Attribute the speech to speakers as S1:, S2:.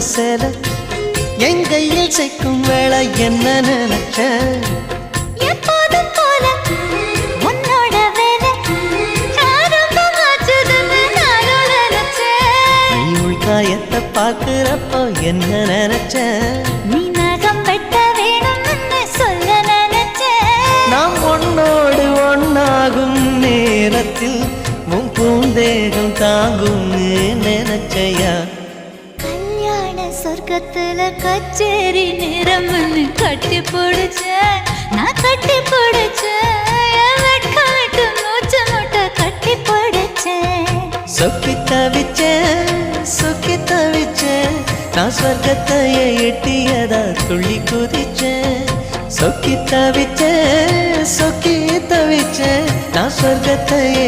S1: சேலை என் கையில் சேர்க்கும் வேளை என்ன நினைச்ச
S2: எப்போதும் போல உன்னோட வேலை ஆரம்பமாச்சுதுன்னு நானும் நினைச்சேன்.
S1: நீ உள்காயத்தை பார்க்கிறப்போ என்ன நினைச்ச
S2: நீ நகம் வெட்ட வேணும்னு சொல்ல நினைச்சேன்.
S1: நாம் ஒன்னோடு ஒன்னாகும் நேரத்தில் உன் பூந்தேகம் தாங்கும் நினைச்சையா
S2: கல்யாண சொர்க்கத்துல கச்சேரி நேரம்னு கட்டி பிடிச்சேன். நான் கட்டி பிடிச்சேன். வெட்காட்டு மூச்சு முட்டை கட்டி பிடிச்சேன்.
S1: சொக்கி தவிச்சேன் நான் சொர்க்கத்தையே எட்டியதா துள்ளி குதிச்சேன் சொக்கி தவிச்சேன் நான் சொர்க்கத்தையே